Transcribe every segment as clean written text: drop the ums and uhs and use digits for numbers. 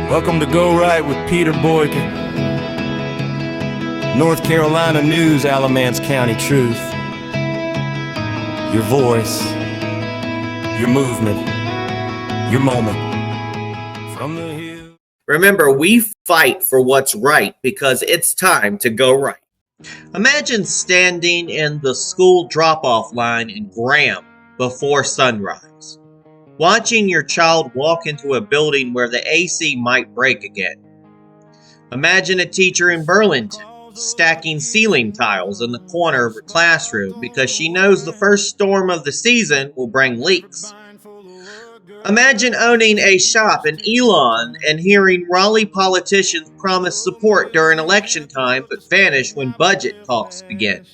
Welcome to Go Right with Peter Boykin. North Carolina News, Alamance County Truth. Your voice, your movement, your moment. From the hill. Remember, we fight for what's right because it's time to go right. Imagine standing in the school drop-off line in Graham before sunrise, watching your child walk into a building where the AC might break again. Imagine a teacher in Burlington stacking ceiling tiles in the corner of her classroom because she knows the first storm of the season will bring leaks. Imagine owning a shop in Elon and hearing Raleigh politicians promise support during election time but vanish when budget talks begin.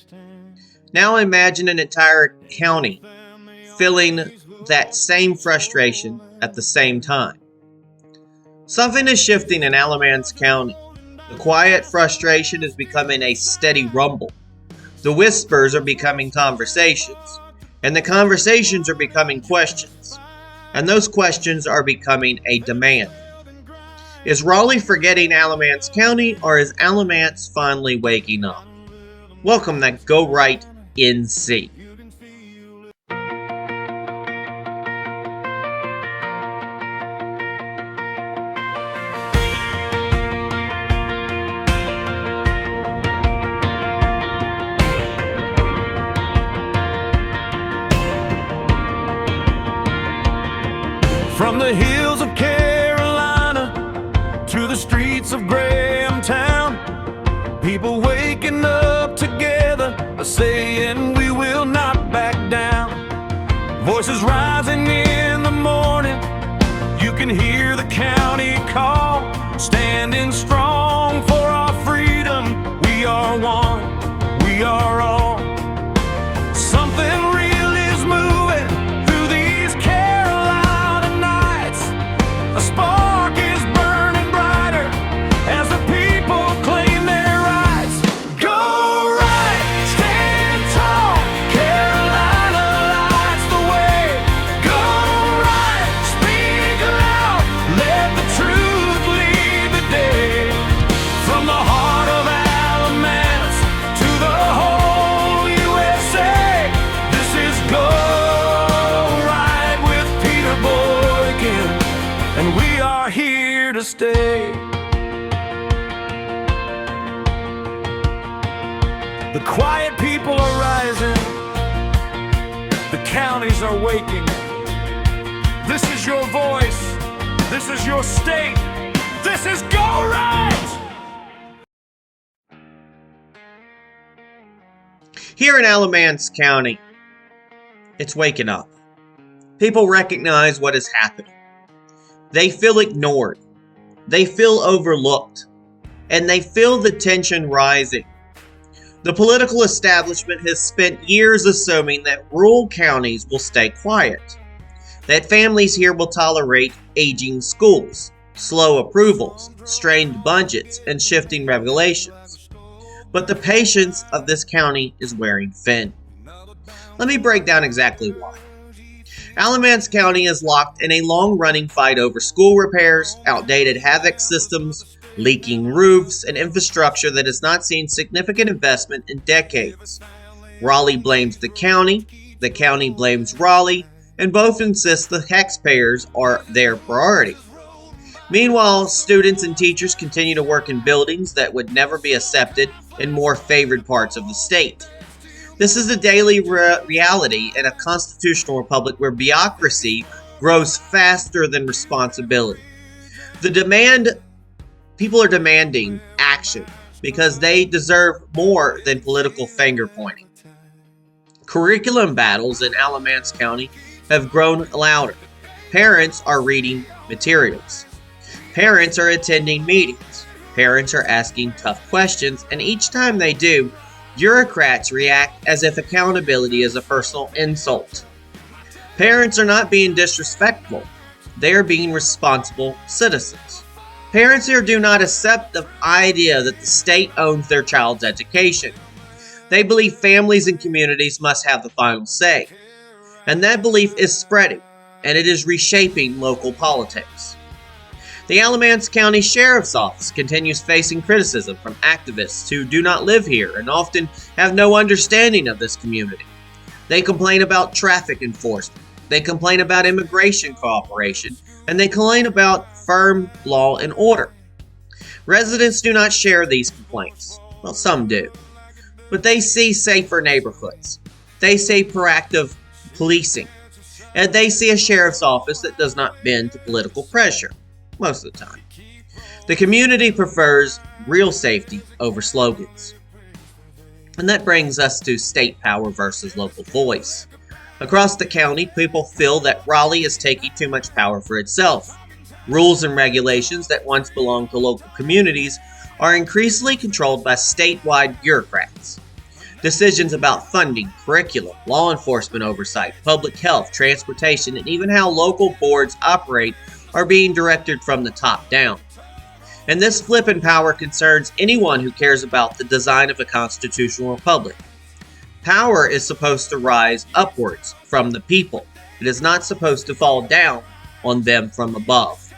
Now imagine an entire county feeling that same frustration at the same time. Something is shifting in Alamance County. The quiet frustration is becoming a steady rumble. The whispers are becoming conversations, and the conversations are becoming questions, and those questions are becoming a demand. Is Raleigh forgetting Alamance County, or is Alamance finally waking up? Welcome to Go Right NC. From the hills of Carolina to the streets of Graham Town, people waking up together, saying we will not back down. Voices rising in the morning, you can hear the county call, standing strong for our freedom. We are one, we are all. Something real is moving through these Carolina nights. A spark is burning brighter as the people claim their rights. Go right, stand tall, Carolina lights the way. Go right, speak loud, let the truth lead the day. From the heart of Alamance to the whole USA, this is Go Right with Peter Boykin, and we are here to stay. The quiet people are rising, the counties are waking. This is your voice, this is your state, this is Go Right! Here in Alamance County, it's waking up. People recognize what is happening. They feel ignored. They feel overlooked. And they feel the tension rising. The political establishment has spent years assuming that rural counties will stay quiet, that families here will tolerate aging schools, slow approvals, strained budgets, and shifting regulations. But the patience of this county is wearing thin. Let me break down exactly why. Alamance County is locked in a long-running fight over school repairs, outdated HVAC systems, leaking roofs, and infrastructure that has not seen significant investment in decades. Raleigh blames the county blames Raleigh, and both insist the taxpayers are their priority. Meanwhile, students and teachers continue to work in buildings that would never be accepted in more favored parts of the state. This is a daily reality in a constitutional republic where bureaucracy grows faster than responsibility. People are demanding action because they deserve more than political finger pointing. Curriculum battles in Alamance County have grown louder. Parents are reading materials. Parents are attending meetings. Parents are asking tough questions, and each time they do, bureaucrats react as if accountability is a personal insult. Parents are not being disrespectful. They are being responsible citizens. Parents here do not accept the idea that the state owns their child's education. They believe families and communities must have the final say. And that belief is spreading, and it is reshaping local politics. The Alamance County Sheriff's Office continues facing criticism from activists who do not live here and often have no understanding of this community. They complain about traffic enforcement, they complain about immigration cooperation, and they complain about firm law and order. Residents do not share these complaints. Well, some do. But they see safer neighborhoods. They see proactive policing. And they see a sheriff's office that does not bend to political pressure. Most of the time. The community prefers real safety over slogans. And that brings us to state power versus local voice. Across the county, people feel that Raleigh is taking too much power for itself. Rules and regulations that once belonged to local communities are increasingly controlled by statewide bureaucrats. Decisions about funding, curriculum, law enforcement oversight, public health, transportation, and even how local boards operate are being directed from the top down. And this flip in power concerns anyone who cares about the design of a constitutional republic. Power is supposed to rise upwards from the people. It is not supposed to fall down on them from above.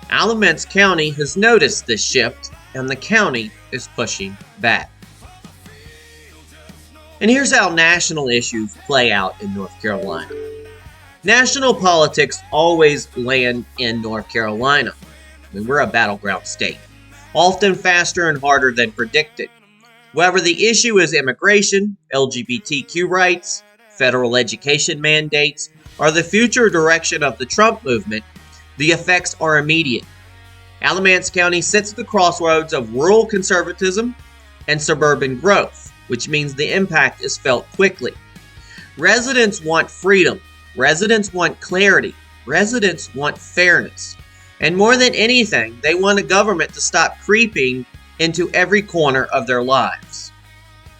Alamance County has noticed this shift, and the county is pushing back. And here's how national issues play out in North Carolina. National politics always land in North Carolina. I mean, we're a battleground state, often faster and harder than predicted. Whether the issue is immigration, LGBTQ rights, federal education mandates, or the future direction of the Trump movement, the effects are immediate. Alamance County sits at the crossroads of rural conservatism and suburban growth, which means the impact is felt quickly. Residents want freedom. Residents want clarity. Residents want fairness. And more than anything, they want a government to stop creeping into every corner of their lives.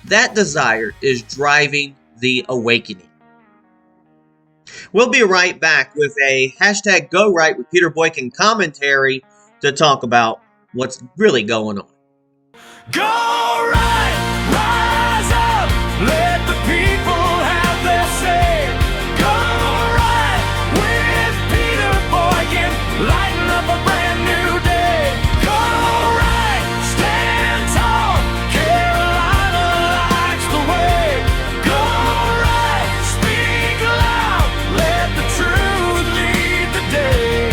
That desire is driving the awakening. We'll be right back with a hashtag Go Right with Peter Boykin commentary to talk about what's really going on. Go right, rise up, let the people have their say. Go right with Peter Boykin, lighten up a brand new day. Go right, stand tall, Carolina lights the way. Go right, speak loud, let the truth lead the day.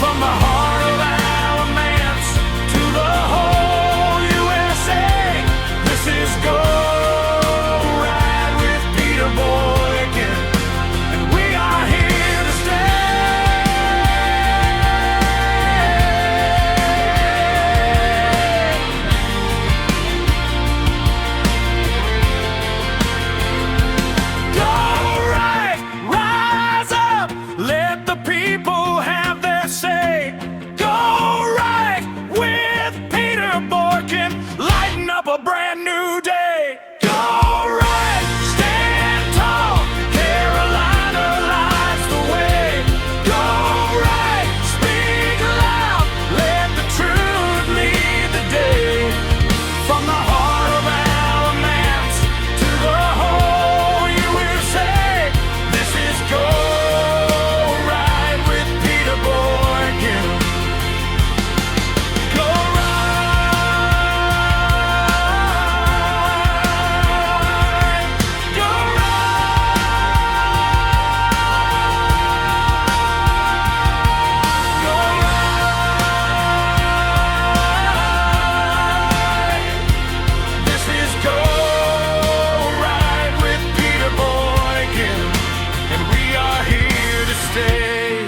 From the heart of Alamance to the whole USA, this is Go Right with Peter Boykin, and we are here to stay. Go right, rise up, let the people have their say. Go right with Peter Boykin, lighten up a brand new day. Go right, stand tall, Carolina lights the way. Go right, speak loud, let the truth lead the day. From the heart of Alamance to the whole USA, this is Go Right with Peter Boykin. Go right, go right, go right. This is Go Right with Peter Boykin, and we are here to stay.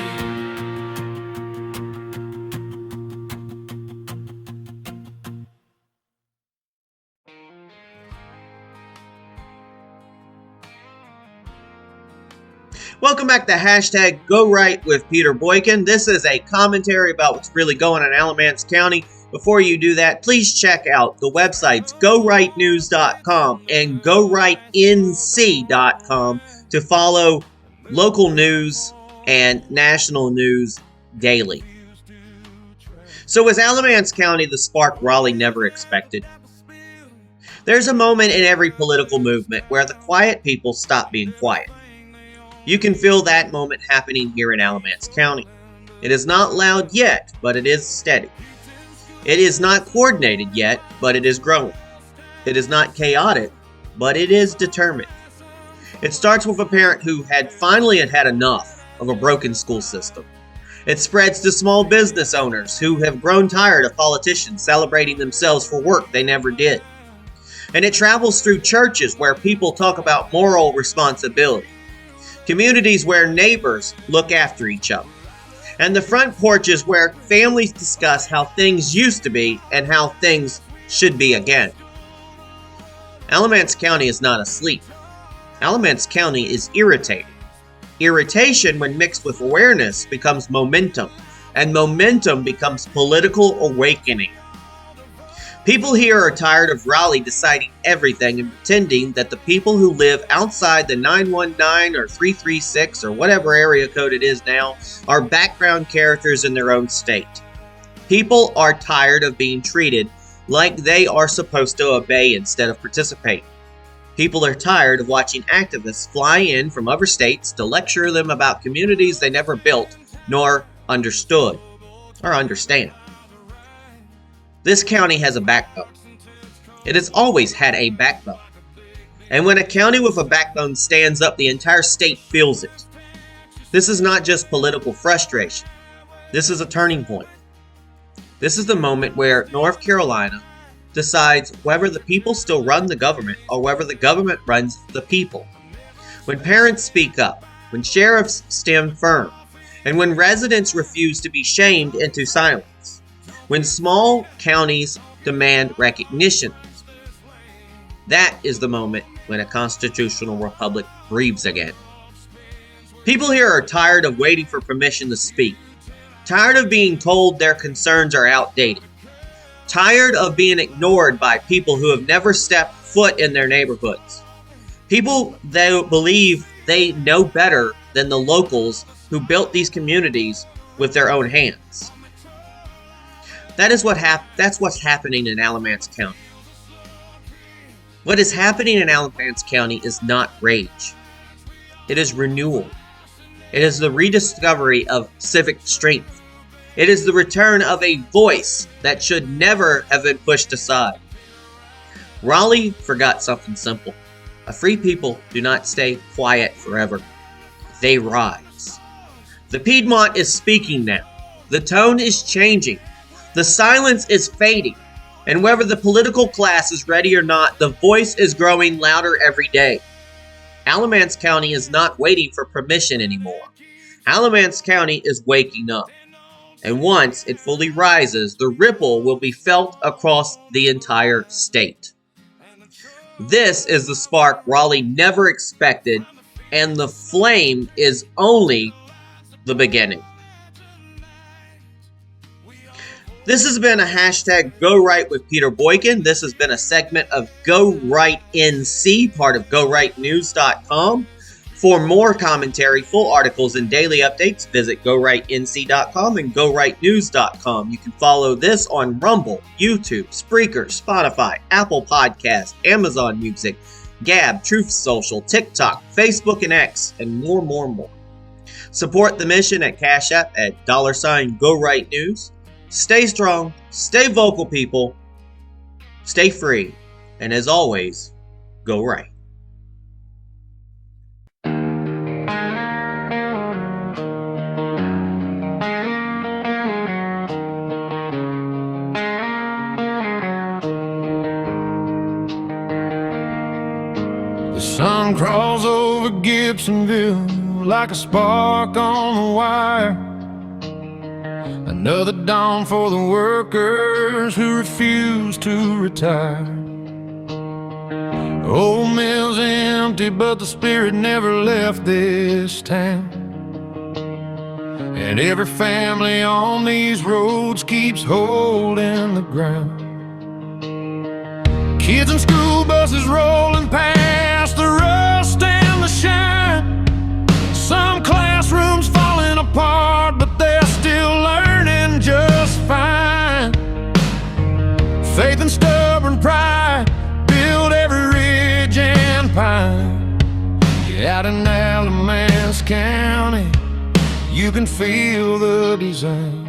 Welcome back to hashtag Go Right with Peter Boykin. This is a commentary about what's really going on in Alamance County. Before you do that, please check out the websites gorightnews.com and gorightnc.com to follow local news and national news daily. So is Alamance County the spark Raleigh never expected? There's a moment in every political movement where the quiet people stop being quiet. You can feel that moment happening here in Alamance County. It is not loud yet, but it is steady. It is not coordinated yet, but it is growing. It is not chaotic, but it is determined. It starts with a parent who had finally had enough of a broken school system. It spreads to small business owners who have grown tired of politicians celebrating themselves for work they never did. And it travels through churches where people talk about moral responsibility, communities where neighbors look after each other, and the front porches where families discuss how things used to be and how things should be again. Alamance County is not asleep. Alamance County is irritated. Irritation, when mixed with awareness, becomes momentum, and momentum becomes political awakening. People here are tired of Raleigh deciding everything and pretending that the people who live outside the 919 or 336 or whatever area code it is now are background characters in their own state. People are tired of being treated like they are supposed to obey instead of participate. People are tired of watching activists fly in from other states to lecture them about communities they never built nor understood or understand. This county has a backbone. It has always had a backbone. And when a county with a backbone stands up, the entire state feels it. This is not just political frustration. This is a turning point. This is the moment where North Carolina decides whether the people still run the government or whether the government runs the people. When parents speak up, when sheriffs stand firm, and when residents refuse to be shamed into silence, when small counties demand recognition, that is the moment when a constitutional republic breathes again. People here are tired of waiting for permission to speak, tired of being told their concerns are outdated, tired of being ignored by people who have never stepped foot in their neighborhoods. People that believe they know better than the locals who built these communities with their own hands. That's what's happening in Alamance County. What is happening in Alamance County is not rage. It is renewal. It is the rediscovery of civic strength. It is the return of a voice that should never have been pushed aside. Raleigh forgot something simple. A free people do not stay quiet forever. They rise. The Piedmont is speaking now. The tone is changing. The silence is fading, and whether the political class is ready or not, the voice is growing louder every day. Alamance County is not waiting for permission anymore. Alamance County is waking up, and once it fully rises, the ripple will be felt across the entire state. This is the spark Raleigh never expected, and the flame is only the beginning. This has been a hashtag Go Right with Peter Boykin. This has been a segment of Go Right NC, part of GoRightNews.com. For more commentary, full articles, and daily updates, visit GoRightNC.com and GoRightNews.com. You can follow this on Rumble, YouTube, Spreaker, Spotify, Apple Podcasts, Amazon Music, Gab, Truth Social, TikTok, Facebook, and X, and more. Support the mission at Cash App at $GoRightNews. Stay strong, stay vocal, people. Stay free, and as always, go right. The sun crawls over Gibsonville like a spark on the wire. Another dawn for the workers who refuse to retire. Old mill's empty, but the spirit never left this town. And every family on these roads keeps holding the ground. Kids and school buses rolling past, the rust and the shine. Some classrooms falling apart, but they're still learning just fine. Faith and stubborn pride build every ridge and pine. Out in Alamance County, you can feel the design.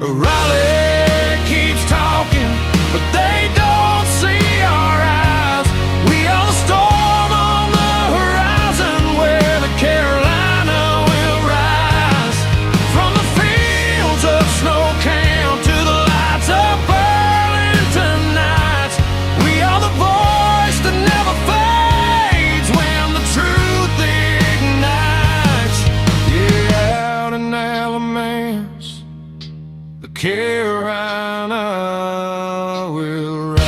Raleigh keeps talking, but they don't see our eyes. We are the storm on the horizon, where the Carolina will rise. From the fields of snow camp to the lights of Burlington nights, we are the voice that never fades when the truth ignites. Yeah, out in Alamance, the Carolina will rise.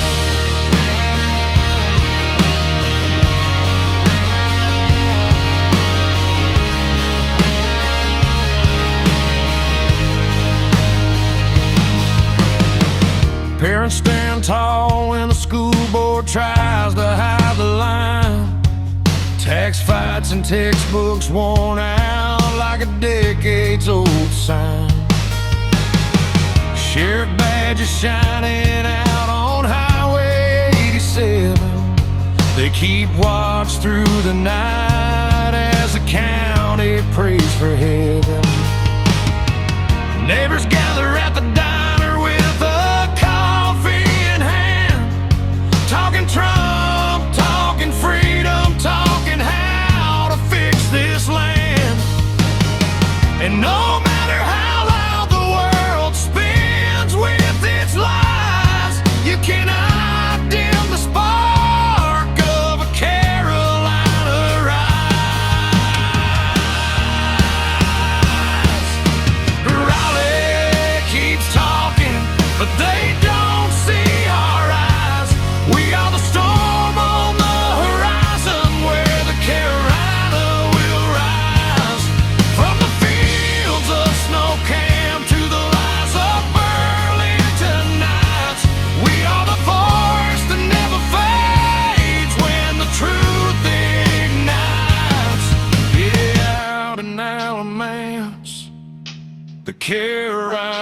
Parents stand tall when the school board tries to hide the line. Tax fights and textbooks worn out like a decades-old sign. Sheriff badges shining out on Highway 87. They keep watch through the night as the county prays for heaven. Neighbors gather at the diner with a coffee in hand, talking Trump, talking freedom, talking how to fix this land. And no matter how loud the world spins with its lies, you cannot dim the spark of a Carolina rise. Raleigh keeps talking, but they don't see our eyes. We are the storm on the horizon, where the Carolina will rise. From the fields of snow camp to the lights of Burlington nights, we are the voice that never fades when the truth ignites. Yeah, out in Alamance, the Carolina